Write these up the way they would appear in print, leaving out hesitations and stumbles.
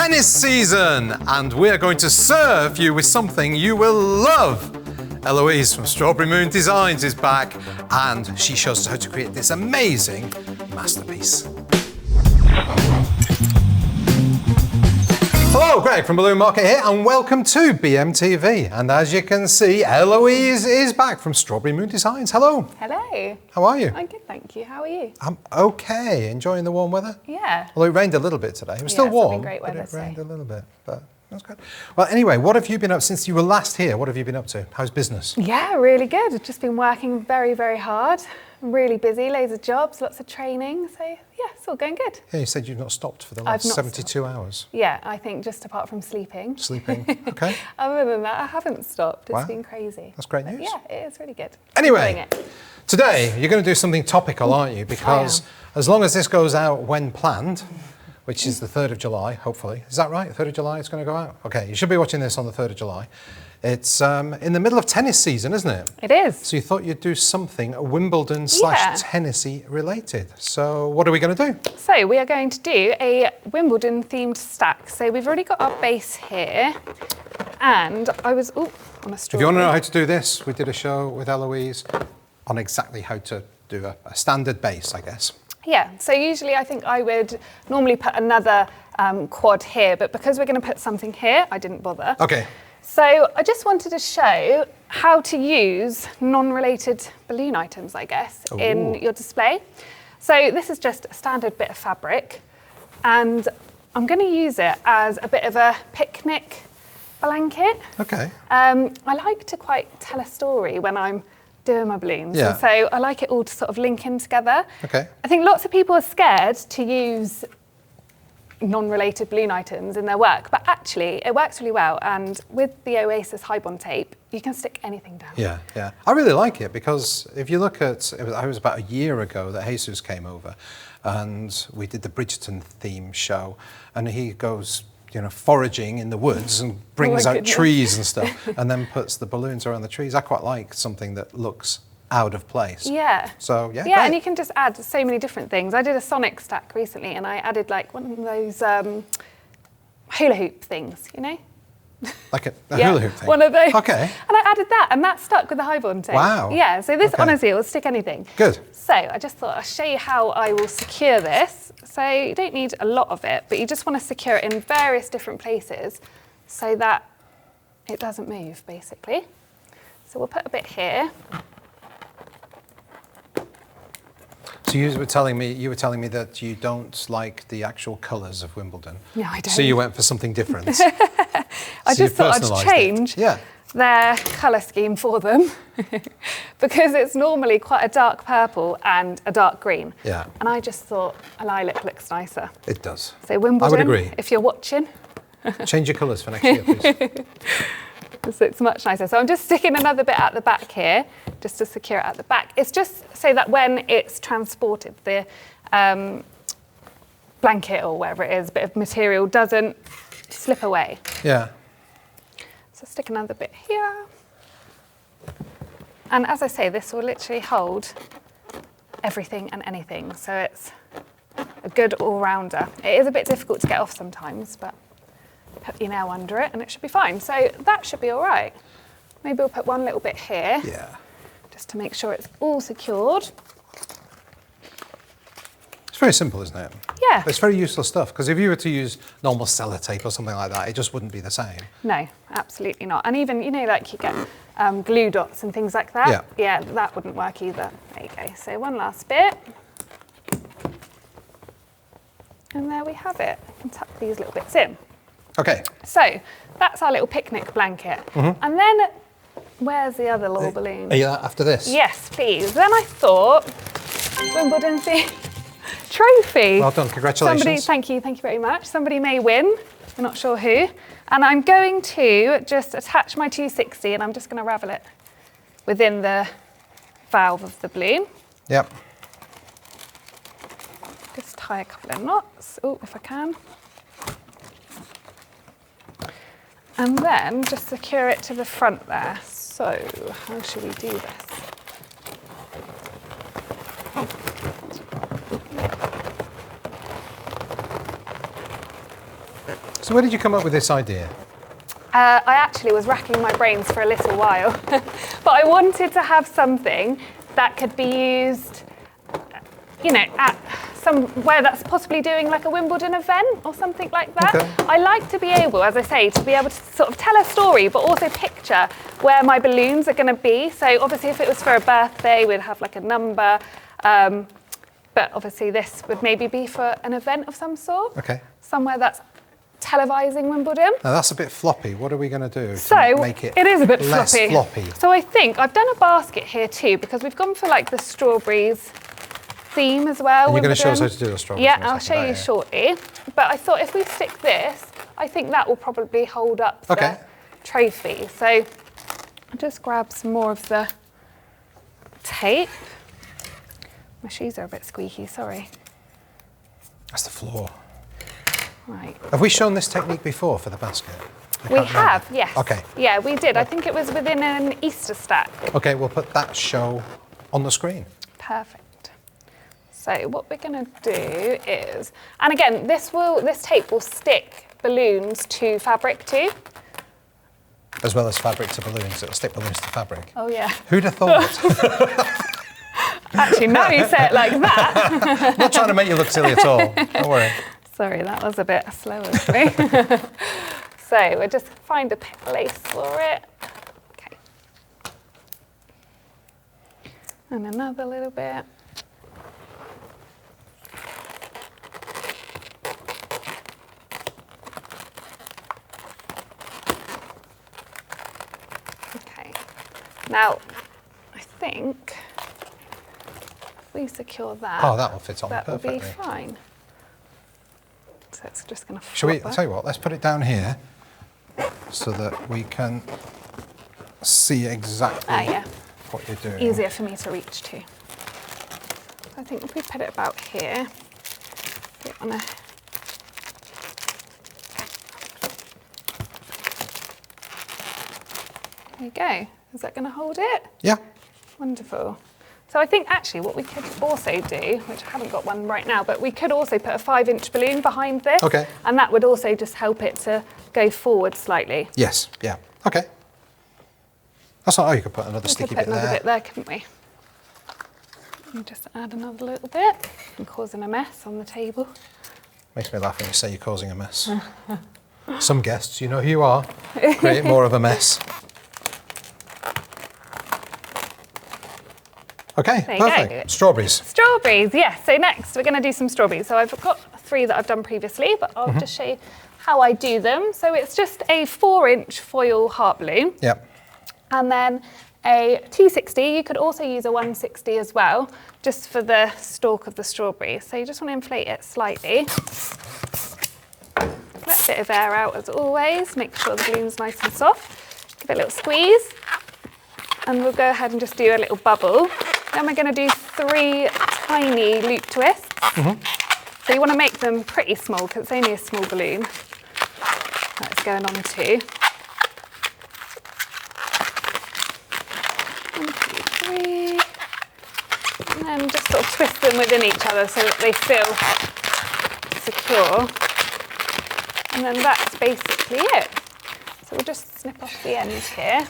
tennis season, and we're going to serve you with something you will love. Eloise from Strawberry Moon Designs is back, and she shows us how to create this amazing masterpiece. Hello, Greg from Balloon Market here, and welcome to BMTV. And as you can see, Eloise is back from Strawberry Moon Designs. Hello. Hello. How are you? I'm good, thank you. How are you? I'm okay. Enjoying the warm weather? Yeah. Although it rained a little bit today. It was still warm, It's been great weather, but it rained a little bit. But that's good. Well, anyway, what have you been up since you were last here? What have you been up to? How's business? Yeah, really good. I've just been working very, very hard. I'm really busy, loads of jobs, lots of training. So yeah, it's all going good. Yeah, you said you've not stopped for the last 72 hours. Yeah, I think just apart from sleeping. Sleeping, okay. Other than that, I haven't stopped. It's Wow. been crazy. That's great news. Yeah, it is really good. Anyway, today you're going to do something topical, aren't you? Because as long as this goes out when planned, which is the 3rd of July, hopefully. Is that right? 3rd of July it's going to go out? Okay, you should be watching this on the 3rd of July. It's in the middle of tennis season, isn't it? It is. So you thought you'd do something Wimbledon/Tennessee related. So what are we going to do? So we are going to do a Wimbledon themed stack. So we've already got our base here. And I was, on a strawberry. If you want to know how to do this, we did a show with Eloise on exactly how to do a standard base, I guess. Yeah, so usually I think I would normally put another quad here, but because we're going to put something here, I didn't bother. Okay. So I just wanted to show how to use non-related balloon items, I guess, in your display. So this is just a standard bit of fabric, and I'm going to use it as a bit of a picnic blanket. Okay. I like to quite tell a story when I'm doing my balloons. Yeah. And so I like it all to sort of link in together. Okay. I think lots of people are scared to use non-related balloon items in their work, but actually it works really well. And with the Oasis High Bond tape, you can stick anything down. Yeah, yeah. I really like it because if you look at, it was about a year ago that Jesus came over and we did the Bridgerton theme show, and he goes, you know, foraging in the woods and brings out trees and stuff and then puts the balloons around the trees. I quite like something that looks out of place. Yeah. So, yeah, Yeah, great. and you can just add so many different things. I did a Sonic stack recently and I added like one of those hula hoop things, you know? Like a hula hoop thing? One of those. Okay. And I added that and that stuck with the High Bond tape. Wow. Yeah, so this honestly will stick anything. Good. So I just thought I'll show you how I will secure this. So you don't need a lot of it, but you just want to secure it in various different places so that it doesn't move, basically. So we'll put a bit here. So you were telling me that you don't like the actual colours of Wimbledon. No, I don't. So you went for something different. I just thought I'd change their colour scheme for them because it's normally quite a dark purple and a dark green. Yeah. And I just thought a lilac looks nicer. It does. So Wimbledon, I would agree. if you're watching. Change your colours for next year, please. So it's much nicer. So I'm just sticking another bit at the back here, just to secure it at the back. It's just so that when it's transported, the blanket or whatever it is, bit of material doesn't slip away. Yeah. So stick another bit here. And as I say, this will literally hold everything and anything. So it's a good all-rounder. It is a bit difficult to get off sometimes, but put your nail under it and it should be fine. So that should be all right. Maybe we'll put one little bit here. Yeah. Just to make sure it's all secured. It's very simple, isn't it? Yeah. But it's very useful stuff, because if you were to use normal sellotape or something like that, it just wouldn't be the same. No, absolutely not. And even, you know, like you get glue dots and things like that. Yeah. Yeah, that wouldn't work either. There you go. So one last bit. And there we have it. You can tuck these little bits in. Okay. So that's our little picnic blanket. And then where's the other little balloon? Are you after this? Yes, please. Then I thought, Wimbledon trophy. Well done, congratulations. Thank you very much. Somebody may win, we're not sure who. And I'm going to just attach my 260 and I'm just going to ravel it within the valve of the balloon. Yep. Just tie a couple of knots, if I can. And then just secure it to the front there. So, how should we do this? So where did you come up with this idea? I actually was racking my brains for a little while, but I wanted to have something that could be used, you know, at somewhere that's possibly doing like a Wimbledon event or something like that. Okay. I like to be able, as I say, to be able to sort of tell a story, but also picture where my balloons are going to be. So obviously if it was for a birthday, we'd have like a number, but obviously this would maybe be for an event of some sort. Okay. Somewhere that's televising Wimbledon. Now that's a bit floppy. What are we going to do So to make it is a bit less floppy? So I think I've done a basket here too, because we've gone for like the strawberries theme as well. And you're going to show us how Wimbledon. to do the strawberries. Yeah, in a I'll second, show you aren't shortly. But I thought if we stick this, I think that will probably hold up the Okay. trophy. So I'll just grab some more of the tape. My shoes are a bit squeaky, sorry. That's the floor. Right. Have we shown this technique before for the basket? I We can't have, remember. yes. Okay. Yeah, we did. I think it was within an Easter stack. Okay, we'll put that show on the screen. Perfect. So what we're going to do is, and again, this tape will stick balloons to fabric too. As well as fabric to balloons. It'll stick balloons to fabric. Oh yeah. Who'd have thought? Actually, now you say it like that. I'm not trying to make you look silly at all. Don't worry. Sorry, that was a bit slower for me. So we'll just find a place for it. Okay. And another little bit. Okay. Now, I think if we secure that, Oh, that will fit on that will perfectly. be fine. So it's just going to Shall we, I'll tell you what, let's put it down here so that we can see exactly what you're doing. Easier for me to reach too. I think if we put it about here, get on a. There you go. Is that going to hold it? Yeah. Wonderful. So I think actually what we could also do, which I haven't got one right now, but we could also put a 5-inch balloon behind this. Okay. And that would also just help it to go forward slightly. Yes, yeah. Okay. That's not, oh, you could put another We sticky could put bit another there. bit there, couldn't we? And just add another little bit. I'm causing a mess on the table. Makes me laugh when you say you're causing a mess. Some guests, you know who you are, create more of a mess. Okay, There you perfect. go. Strawberries. Strawberries, yes. So next we're going to do some strawberries. So I've got 3 that I've done previously, but I'll just show you how I do them. So it's just a 4-inch foil heart balloon. Yep. And then a 260. You could also use a 160 as well, just for the stalk of the strawberry. So you just want to inflate it slightly. Let a bit of air out as always. Make sure the balloon's nice and soft. Give it a little squeeze. And we'll go ahead and just do a little bubble. Then we're going to do 3 tiny loop twists. So you want to make them pretty small because it's only a small balloon that's going on to. 1, 2, 3. And then just sort of twist them within each other so that they feel secure. And then that's basically it. So we'll just snip off the end here.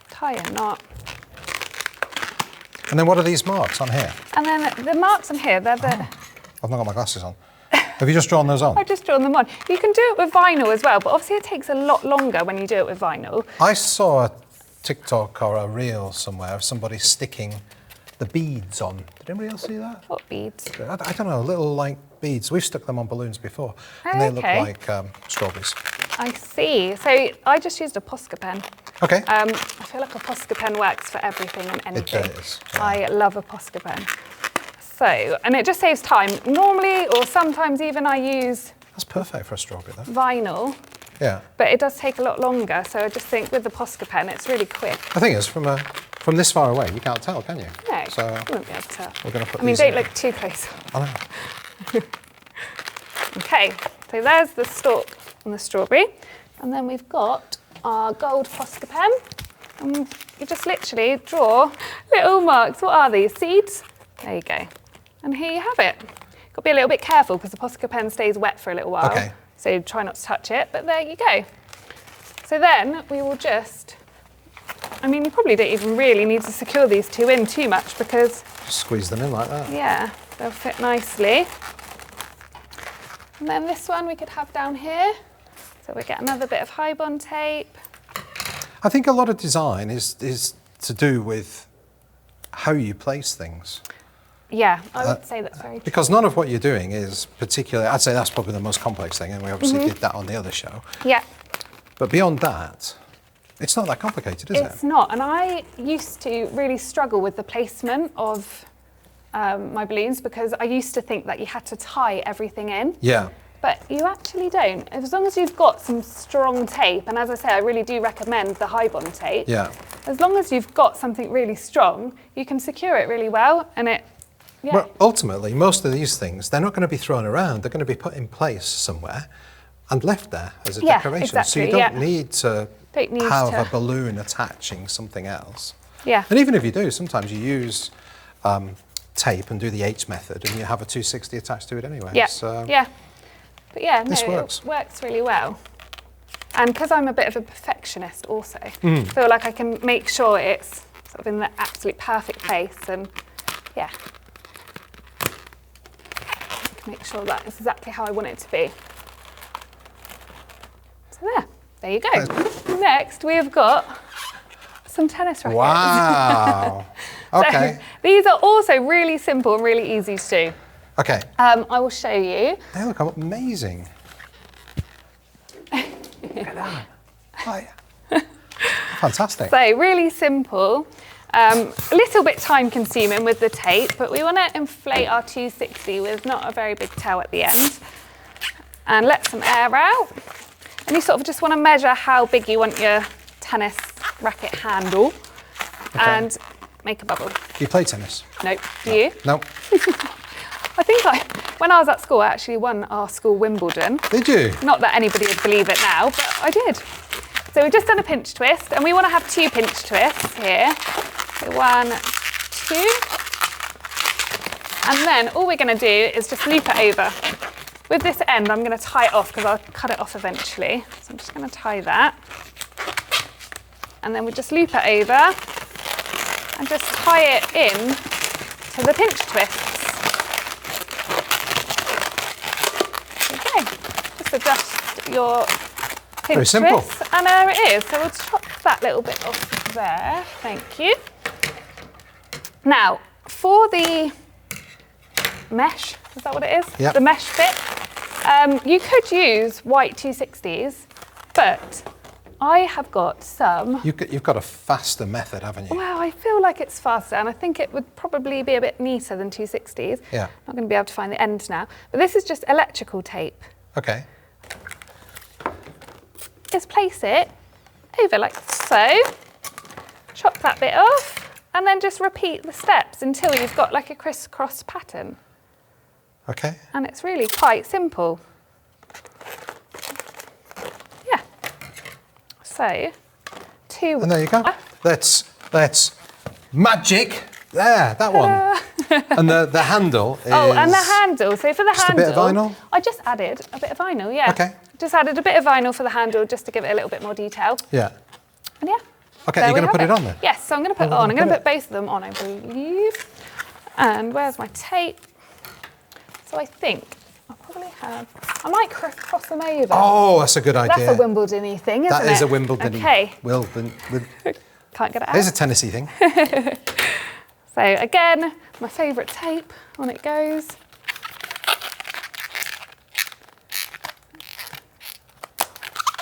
Tie a knot. And then what are these marks on here? And then the marks on here, they're the... I've not got my glasses on. Have you just drawn those on? I've just drawn them on. You can do it with vinyl as well, but obviously it takes a lot longer when you do it with vinyl. I saw a TikTok or a reel somewhere of somebody sticking the beads on. Did anybody else see that? What beads? I don't know, little like beads. We've stuck them on balloons before, and they look Okay. like strawberries. I see. So I just used a Posca pen. Okay. I feel like a Posca pen works for everything and anything. It does, yeah. I love a Posca pen. So, and it just saves time. Normally, or sometimes even I use That's perfect for a strawberry, though. vinyl, Yeah. but it does take a lot longer. So I just think with the Posca pen, it's really quick. The thing is, from this far away, you can't tell, can you? No, So you won't be able to tell. we're going to put I mean, these don't in. look too close. I know. Okay, so there's the stalk and the strawberry. And then we've got our gold Posca pen. And you just literally draw little marks. What are these? Seeds? There you go. And here you have it. Got to be a little bit careful because the Posca pen stays wet for a little while. Okay. So try not to touch it, but there you go. So then we will just, I mean, you probably don't even really need to secure these two in too much because... Just squeeze them in like that. Yeah, they'll fit nicely. And then this one we could have down here. So we get another bit of high bond tape. I think a lot of design is to do with how you place things. Yeah, I would say that's very true. Because none of what you're doing is particularly, I'd say that's probably the most complex thing, and we obviously did that on the other show. Yeah. But beyond that, it's not that complicated, is it? It's not, and I used to really struggle with the placement of my balloons because I used to think that you had to tie everything in. Yeah. But you actually don't. As long as you've got some strong tape, and as I say, I really do recommend the high bond tape. Yeah. As long as you've got something really strong, you can secure it really well, and it, yeah. Well, ultimately, most of these things, they're not going to be thrown around. They're going to be put in place somewhere and left there as a decoration. Exactly, so you don't need to have to a balloon attaching something else. Yeah. And even if you do, sometimes you use tape and do the H method, and you have a 260 attached to it anyway. Yeah. So Yeah. But yeah, no, this works. it works really well. And because I'm a bit of a perfectionist also, I feel like I can make sure it's sort of in the absolute perfect place, and yeah, I can make sure that it's exactly how I want it to be. So there you go. Next we've got some tennis rackets. Wow. Okay. So these are also really simple and really easy to do. Okay. I will show you. They look amazing. Look at that. Oh, fantastic. So really simple, a little bit time consuming with the tape, but we want to inflate our 260 with not a very big tail at the end and let some air out. And you sort of just want to measure how big you want your tennis racket handle and make a bubble. Do you play tennis? Nope. Do you? No. I think when I was at school, I actually won our school Wimbledon. Did you? Not that anybody would believe it now, but I did. So we've just done a pinch twist, and we want to have 2 pinch twists here. So 1, 2. And then all we're going to do is just loop it over. With this end, I'm going to tie it off because I'll cut it off eventually. So I'm just going to tie that. And then we just loop it over and just tie it in to the pinch twists. Just adjust your pinch twist, and there it is. So we'll chop that little bit off there. Thank you. Now, for the mesh, is that what it is? Yep. The mesh bit. You could use white 260s, but I have got some. You've got a faster method, haven't you? Well, I feel like it's faster, and I think it would probably be a bit neater than 260s. Yeah. I'm not going to be able to find the end now, but this is just electrical tape. Okay. Just place it over like so, chop that bit off, and then just repeat the steps until you've got like a crisscross pattern. Okay. And it's really quite simple. Yeah. So, 2. And there you go. That's magic. There, that one. And the handle is... Oh, and the handle. So for the just handle, a bit of vinyl? I just added a bit of vinyl, yeah. Okay. Just added a bit of vinyl for the handle just to give it a little bit more detail. Yeah. And yeah. Okay, you're going to put it on there? Yes, so I'm going to put it on. I'm going to put both of them on, I believe. And where's my tape? So I think I'll probably have... I might cross them over. Oh, that's a good idea. That's a Wimbledon-y thing, isn't it? That is a Wimbledon-y. Okay. Can't get it out. There's a Tennessee thing. So again, my favourite tape, on it goes.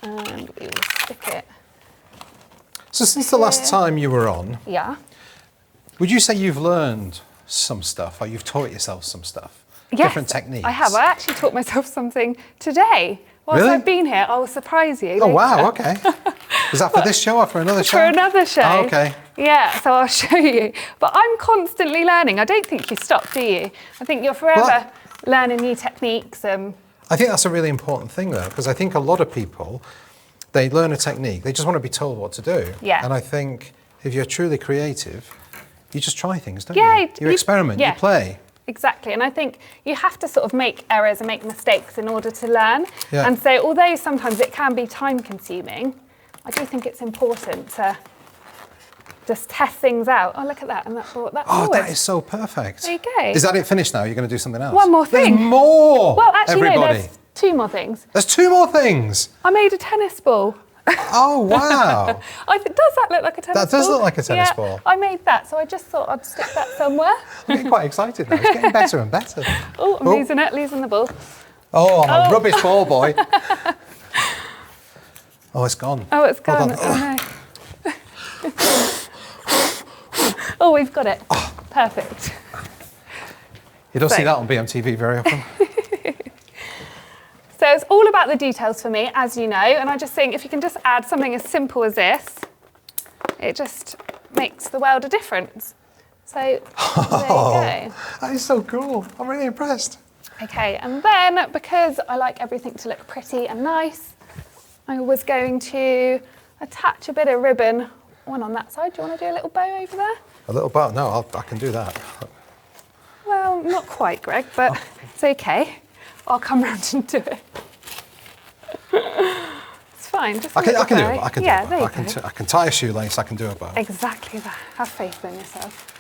And we will stick it. So since the last time you were on, Yeah. would you say you've learned some stuff, or you've taught yourself some stuff? Yes, Different techniques? I have. I actually taught myself something today. Whilst Really? I've been here, I will surprise you. Oh, later. wow, okay. Is that for this show or for another show? For another show. Oh, okay. Yeah, so I'll show you. But I'm constantly learning. I don't think you stop, do you? I think you're forever learning new techniques. I think that's a really important thing, though, because I think a lot of people, they learn a technique, they just want to be told what to do. Yeah. And I think if you're truly creative, you just try things, don't Yeah, you? You experiment, yeah. you play. Exactly, and I think you have to sort of make errors and make mistakes in order to learn. Yeah. And so although sometimes it can be time consuming, I do think it's important to just test things out. Oh, look at that, and that brought that forward. That is so perfect. There you go. Is that it finished now? You're going to do something else? One more thing. There's more! Well, actually, everybody. no, there's 2 more things. There's 2 more things! I made a tennis ball. Oh, wow. Does that look like a tennis ball? That does look like a tennis Yeah, ball. I made that, so I just thought I'd stick that somewhere. I'm getting quite excited now. It's getting better and better. Oh, I'm losing the ball. Oh, I'm a rubbish ball boy. Oh, it's gone. Oh, it's gone. Hold on. Oh, no. Oh, we've got it. Perfect. You don't see that on BMTV very often. So it's all about the details for me, as you know, and I just think if you can just add something as simple as this, it just makes the world a difference. So there you go. That is so cool. I'm really impressed. Okay, and then because I like everything to look pretty and nice, I was going to attach a bit of ribbon, one on that side. Do you want to do a little bow over there? A little bow? No, I can do that. Well, not quite, Greg, but it's okay. I'll come round and do it. It's fine. Just I can do it. bow. I can do yeah, a bow. there you I go. can tie a shoelace. I can do a bow. Exactly that. Have faith in yourself.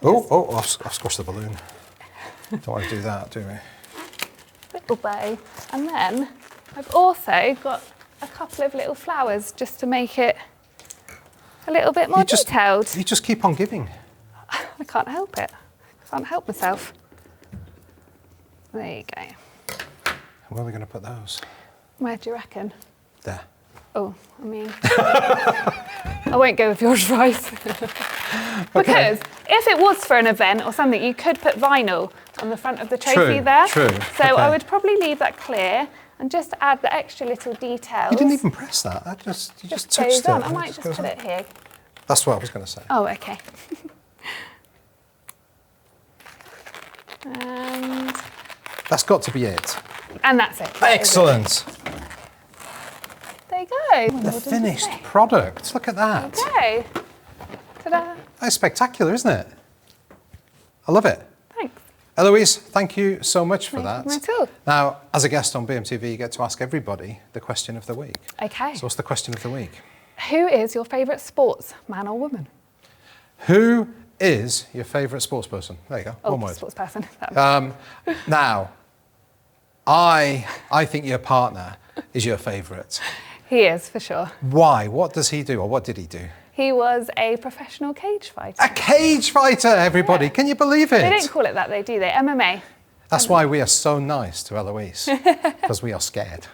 Oh, I've squashed the balloon. Don't want to do that, do we? Little bow. And then I've also got a couple of little flowers just to make it a little bit more detailed. You just keep on giving. I can't help it. I can't help myself. There you go. Where are we going to put those? Where do you reckon? There. Oh, I mean, I won't go with your advice. Because if it was for an event or something, you could put vinyl on the front of the trophy there. True. So Okay. I would probably leave that clear and just add the extra little details. You didn't even press that. You just touched goes it. on. I and might just just goes put on. it here. That's what I was going to say. Oh, okay. And That's got to be it. that's it. Excellent. There you go. The finished product. Look at that. Okay. Ta-da. That's spectacular, isn't it? I love it. Thanks. Eloise, thank you so much for No that. problem at all. Now, as a guest on BMTV, you get to ask everybody the question of the week. Okay. So what's the question of the week? Who is your favourite sports man or woman? Who is your favourite sports person? There you go, Oh, one word. sports person. Now, I think your partner is your favourite. He is, for sure. Why? What does he do, or what did he do? He was a professional cage fighter. A cage fighter, everybody. Yeah. Can you believe it? They don't call it that, though, do they? MMA. That's why we are so nice to Eloise, because we are scared.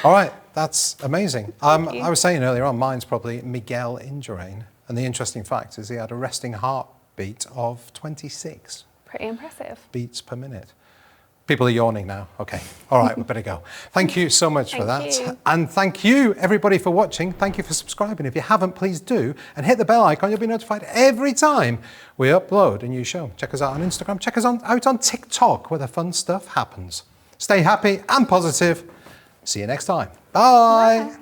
All right, that's amazing. I was saying earlier on, mine's probably Miguel Indurain. And the interesting fact is he had a resting heartbeat of 26 Pretty impressive. beats per minute. People are yawning now. Okay. All right, we better go. Thank you so much for that. Thank you. And thank you, everybody, for watching. Thank you for subscribing. If you haven't, please do. And hit the bell icon. You'll be notified every time we upload a new show. Check us out on Instagram. Check us out on TikTok, where the fun stuff happens. Stay happy and positive. See you next time. Bye. Bye.